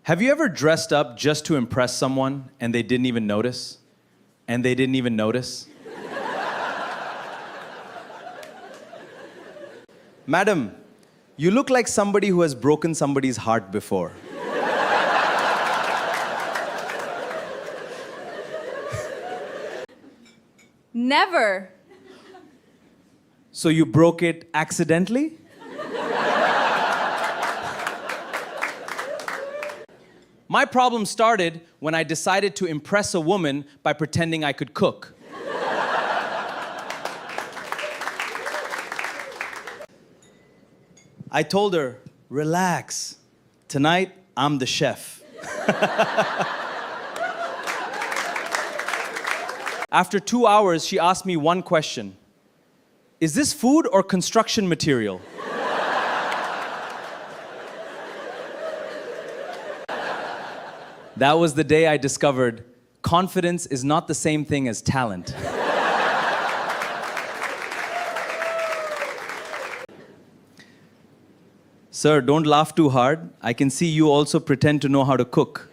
Have you ever dressed up just to impress someone and they didn't even notice? And they didn't even notice? Madam, you look like somebody who has broken somebody's heart before. Never. So you broke it accidentally? My problem started when I decided to impress a woman by pretending I could cook. I told her, relax. Tonight, I'm the chef. After 2 hours, she asked me one question. Is this food or construction material? That was the day I discovered confidence is not the same thing as talent. Sir, don't laugh too hard. I can see you also pretend to know how to cook.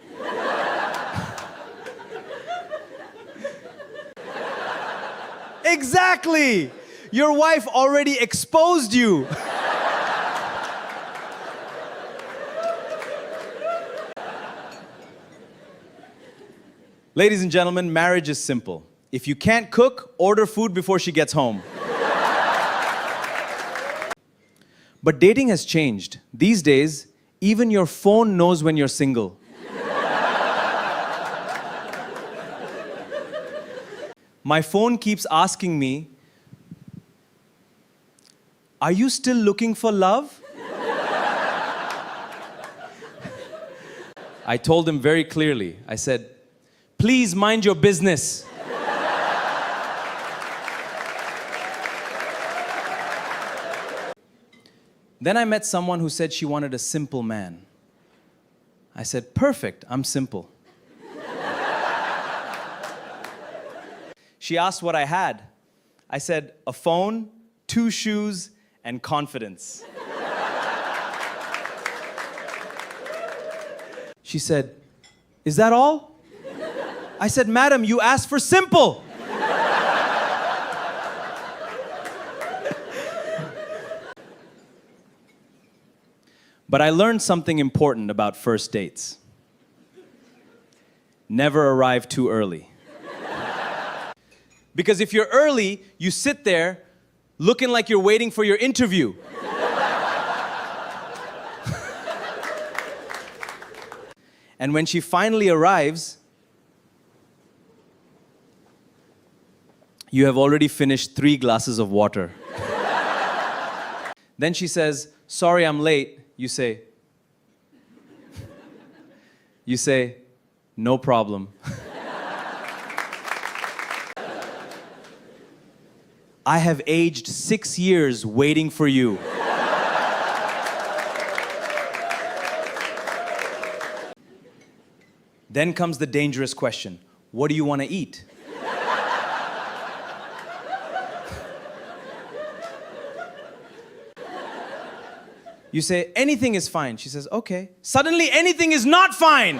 Exactly! Your wife already exposed you. Ladies and gentlemen, marriage is simple. If you can't cook, order food before she gets home. But dating has changed. These days, even your phone knows when you're single. My phone keeps asking me, are you still looking for love? I told him very clearly. I said, please mind your business. Then I met someone who said she wanted a simple man. I said, perfect, I'm simple. She asked what I had. I said, a phone, 2 shoes, and confidence. She said, is that all? I said, madam, you asked for simple. But I learned something important about first dates. Never arrive too early. Because if you're early, you sit there looking like you're waiting for your interview. And when she finally arrives, you have already finished 3 glasses of water. Then she says, sorry, I'm late. You say, no problem. I have aged 6 years waiting for you. Then comes the dangerous question. What do you want to eat? You say, anything is fine. She says, okay. Suddenly, anything is not fine.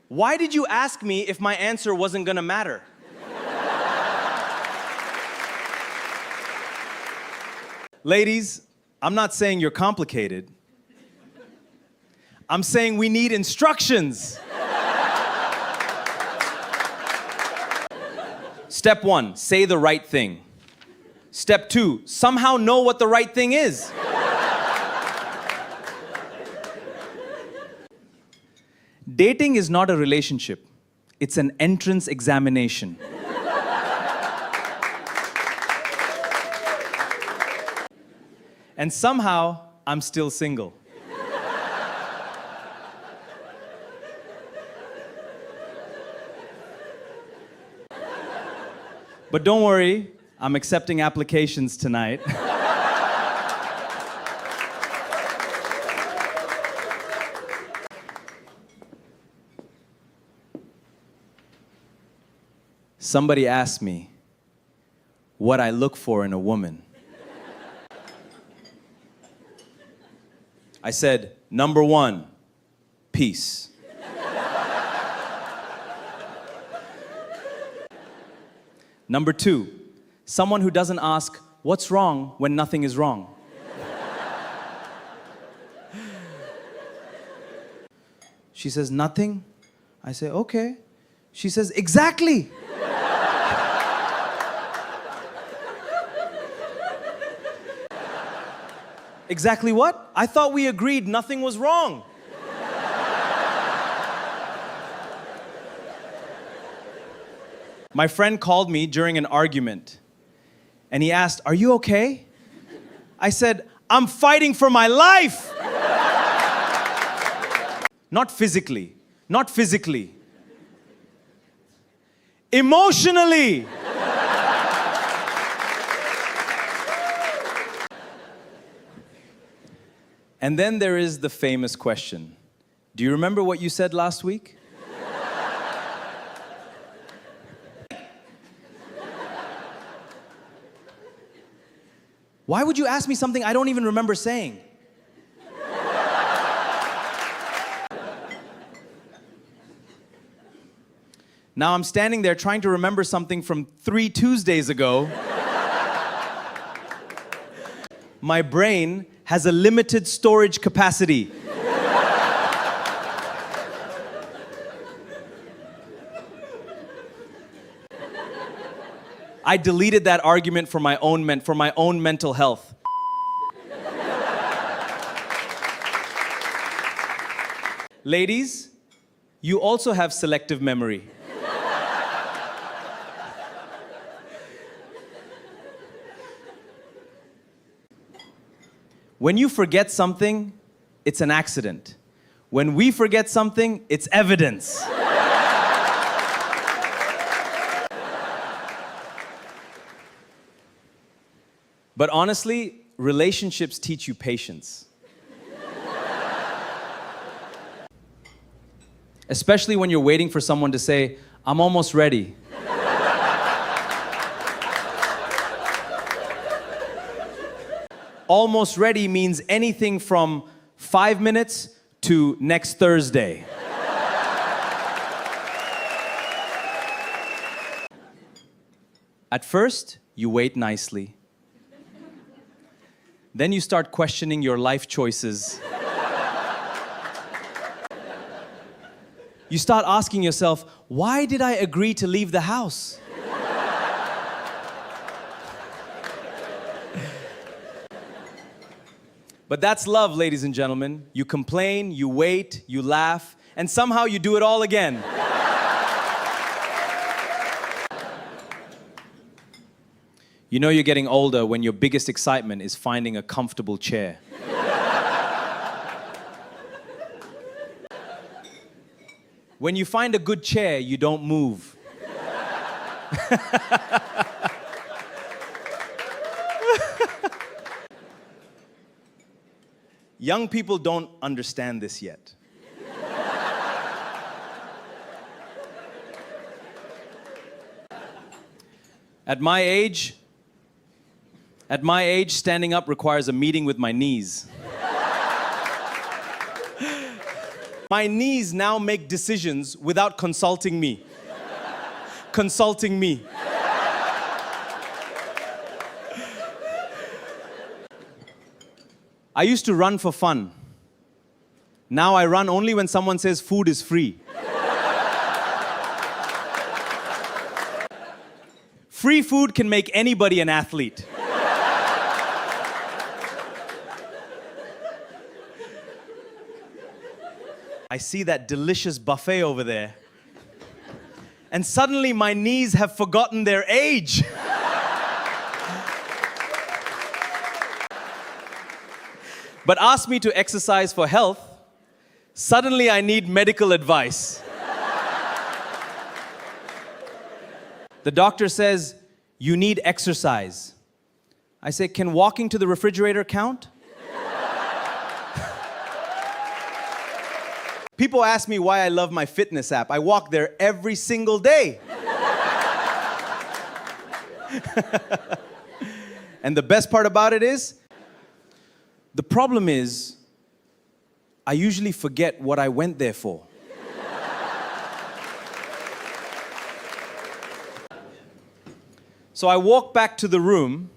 Why did you ask me if my answer wasn't gonna matter? Ladies, I'm not saying you're complicated. I'm saying we need instructions. Step 1, say the right thing. Step 2, somehow know what the right thing is. Dating is not a relationship. It's an entrance examination. And somehow, I'm still single. But don't worry, I'm accepting applications tonight. Somebody asked me what I look for in a woman. I said, number 1, peace. Number 2, someone who doesn't ask, what's wrong when nothing is wrong? She says, nothing. I say, okay. She says, exactly. Exactly what? I thought we agreed nothing was wrong. My friend called me during an argument, and he asked, are you okay? I said, I'm fighting for my life. Not physically, not physically. Emotionally. And then there is the famous question. Do you remember what you said last week? Why would you ask me something I don't even remember saying? Now I'm standing there trying to remember something from 3 Tuesdays ago. My brain has a limited storage capacity. I deleted that argument for my own mental health. Ladies, you also have selective memory. When you forget something, it's an accident. When we forget something, it's evidence. But honestly, relationships teach you patience. Especially when you're waiting for someone to say, I'm almost ready. Almost ready means anything from 5 minutes to next Thursday. At first, you wait nicely. Then you start questioning your life choices. You start asking yourself, why did I agree to leave the house? But that's love, ladies and gentlemen. You complain, you wait, you laugh, and somehow you do it all again. You know you're getting older when your biggest excitement is finding a comfortable chair. When you find a good chair, you don't move. Young people don't understand this yet. At my age, standing up requires a meeting with my knees. My knees now make decisions without consulting me. Consulting me. I used to run for fun. Now I run only when someone says food is free. Free food can make anybody an athlete. I see that delicious buffet over there. And suddenly my knees have forgotten their age. But ask me to exercise for health, suddenly I need medical advice. The doctor says, you need exercise. I say, can walking to the refrigerator count? People ask me why I love my fitness app. I walk there every single day. And the best part about it is, the problem is, I usually forget what I went there for. So I walk back to the room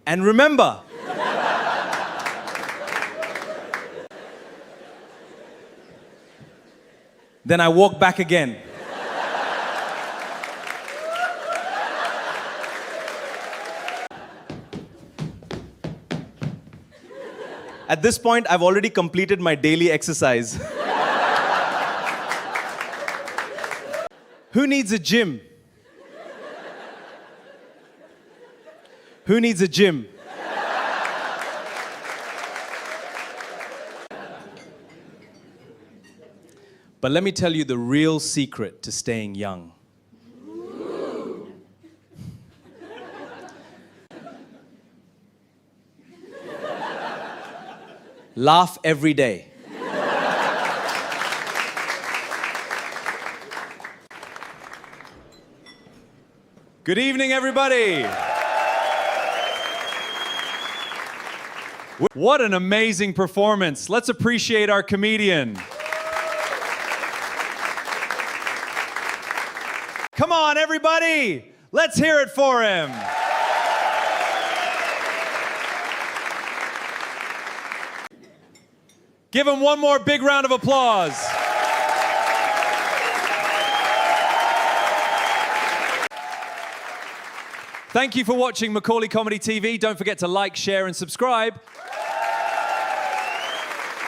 and remember. Then I walk back again. At this point, I've already completed my daily exercise. Who needs a gym? Who needs a gym? But let me tell you the real secret to staying young. Laugh every day. Good evening, everybody. What an amazing performance. Let's appreciate our comedian. Come on, everybody. Let's hear it for him. Give him one more big round of applause. Thank you for watching Macaulay Comedy TV. Don't forget to like, share, and subscribe.